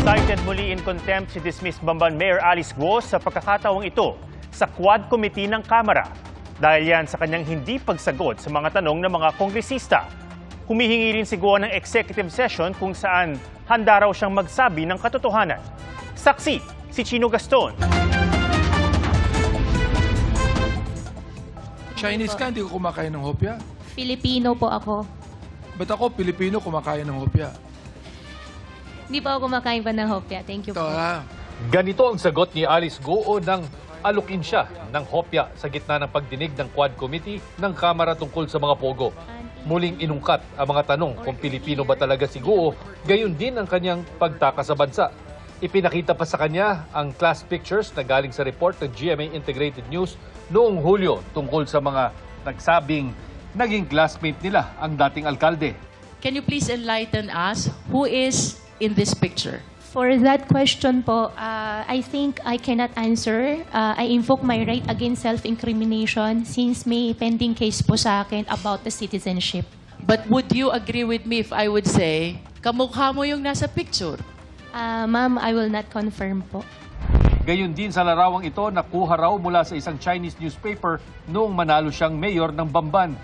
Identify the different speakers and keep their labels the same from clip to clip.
Speaker 1: Cited muli in contempt si dismissed Bamban Mayor Alice Guo sa pagkakataong ito sa Quad Committee ng Kamara. Dahil yan sa kanyang hindi pagsagot sa mga tanong ng mga kongresista. Humihingi rin si Guo ng executive session kung saan handa raw siyang magsabi ng katotohanan. Saksi, si Chino Gaston.
Speaker 2: Chinese ka, hindi ko kumakain ng hopya.
Speaker 3: Filipino po ako.
Speaker 2: Ba't ako, Pilipino, kumakain ng hopya?
Speaker 3: Hindi pa ako kumakain pa ng hopya. Thank you
Speaker 2: Ito
Speaker 3: po.
Speaker 4: Ganito ang sagot ni Alice Guo nang alukin siya ng hopya sa gitna ng pagdinig ng Quad Committee ng Kamara tungkol sa mga pogo. Muling inungkat ang mga tanong kung Pilipino ba talaga si Guo, gayon din ang kanyang pagtaka sa bansa. Ipinakita pa sa kanya ang class pictures na galing sa report ng GMA Integrated News noong Hulyo tungkol sa mga nagsabing naging classmate nila ang dating alkalde.
Speaker 5: Can you please enlighten us who is in this picture?
Speaker 3: For that question po, I think I cannot answer. I invoke my right against self-incrimination since may pending case po sa akin about the citizenship.
Speaker 5: But would you agree with me if I would say, kamukha mo yung nasa picture?
Speaker 3: Ma'am, I will not confirm po.
Speaker 4: Gayon din sa larawang ito, nakuha raw mula sa isang Chinese newspaper noong manalo siyang mayor ng Bamban.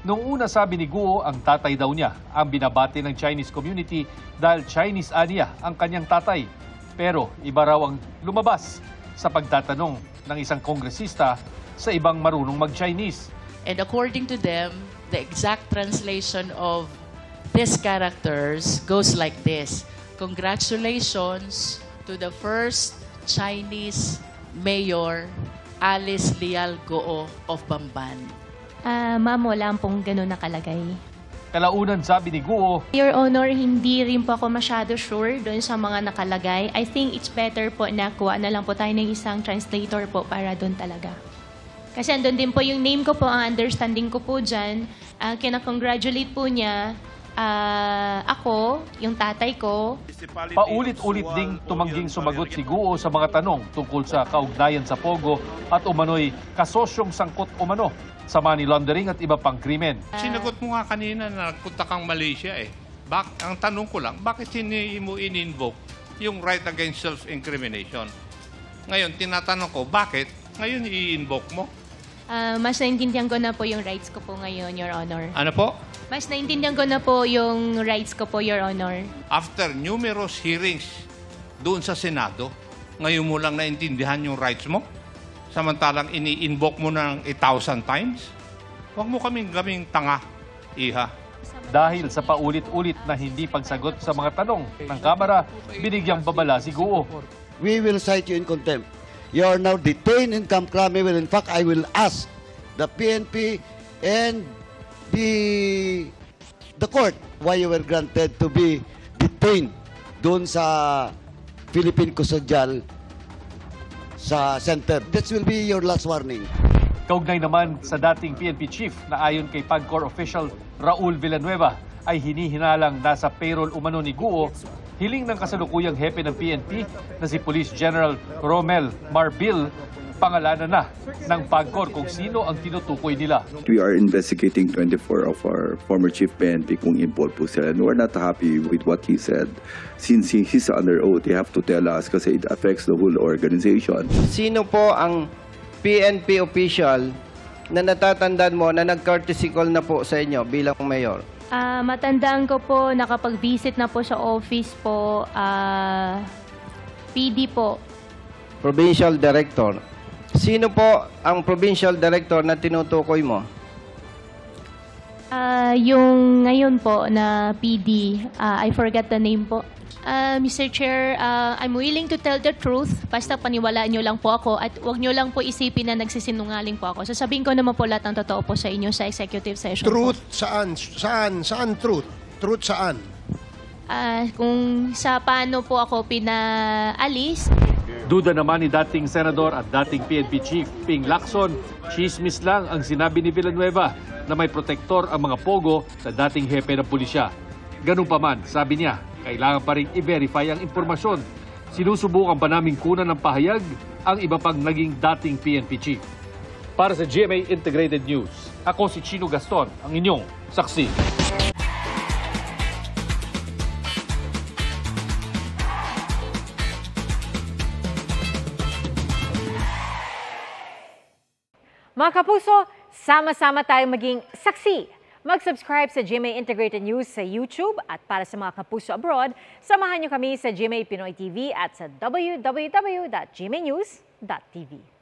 Speaker 4: Noong una sabi ni Guo, ang tatay daw niya ang binabati ng Chinese community dahil Chinese aniya ang kanyang tatay. Pero iba raw ang lumabas sa pagtatanong ng isang kongresista sa ibang marunong mag-Chinese.
Speaker 5: And according to them, the exact translation of these characters goes like this. Congratulations to the first Chinese mayor, Alice Leal Guo of Bamban.
Speaker 3: Ma'am, wala pong ganun nakalagay.
Speaker 4: Kalaunan sabi ni Guo,
Speaker 3: Your Honor, hindi rin po ako masyado sure doon sa mga nakalagay. I think it's better po na kuha na lang po tayo ng isang translator po para doon talaga. Kasi andun din po yung name ko po, ang understanding ko po dyan. Kinakongratulate po niya ako, yung tatay ko.
Speaker 4: paulit-ulit ding tumangging sumagot si Guo sa mga tanong tungkol sa kaugnayan sa Pogo at umano'y kasosyong sangkot umano sa money laundering at iba pang krimen.
Speaker 6: Sinagot mo nga kanina na nagpunta kang Malaysia eh. Ang tanong ko lang, bakit hindi mo in-invoke yung right against self-incrimination? Ngayon, tinatanong ko, bakit ngayon i-invoke mo?
Speaker 3: Mas naintindihan ko na po yung rights ko po ngayon, Your Honor.
Speaker 6: Ano po?
Speaker 3: Mas naintindihan ko na po yung rights ko po, Your Honor.
Speaker 6: After numerous hearings doon sa Senado, ngayon mo lang naintindihan yung rights mo? Samantalang ini-invoke mo ng 1,000 times? Huwag mo kaming tanga, iha.
Speaker 4: Dahil sa paulit-ulit na hindi pagsagot sa mga tanong ng Kamara, binigyang babala si Guo.
Speaker 7: We will cite you in contempt. You are now detained in Camp Crame. In fact, I will ask the PNP and the court why you were granted to be detained doon sa Philippine Custodial sa center. That will be your last warning.
Speaker 4: Kaugnay naman sa dating PNP chief na ayon kay PAGCOR official Raul Villanueva ay hinihinalang nasa payroll umano ni Guo, hiling ng kasalukuyang hepe ng PNP na si Police General Romel Marbil, pangalanan na ng PAGCOR kung sino ang tinutukoy nila.
Speaker 8: We are investigating 24 of our former chief PNP kung involved po sila. And we're not happy with what he said. Since he's under oath, they have to tell us kasi it affects the whole organization.
Speaker 9: Sino po ang PNP official na natatandaan mo na nag-courtesy call na po sa inyo bilang mayor?
Speaker 3: Matandaan ko po, nakapag-visit na po sa office po, PD po.
Speaker 9: Provincial Director. Sino po ang Provincial Director na tinutukoy mo?
Speaker 3: Yung ngayon po na PD, I forgot the name po. Mr. Chair, I'm willing to tell the truth. Basta paniwalaan nyo lang po ako at huwag nyo lang po isipin na nagsisinungaling po ako. Sasabihin ko naman po lahat ng totoo po sa inyo sa executive session.
Speaker 10: Truth
Speaker 3: po.
Speaker 10: saan? Saan truth? Truth saan?
Speaker 3: Kung sa paano po ako pinaalis.
Speaker 4: Duda naman ni dating senador at dating PNP chief Ping Lacson, chismis lang ang sinabi ni Villanueva na may protektor ang mga pogo sa dating hepe ng pulisya. Ganun pa man, sabi niya, kailangan pa rin i-verify ang impormasyon. Sinusubukan pa naming kunan ng pahayag ang iba pang naging dating PNP chief. Para sa GMA Integrated News, ako si Chino Gaston, ang inyong saksi.
Speaker 11: Mga kapuso, sama-sama tayong maging saksi. Mag-subscribe sa GMA Integrated News sa YouTube at para sa mga kapuso abroad, samahan niyo kami sa GMA Pinoy TV at sa www.gmanews.tv.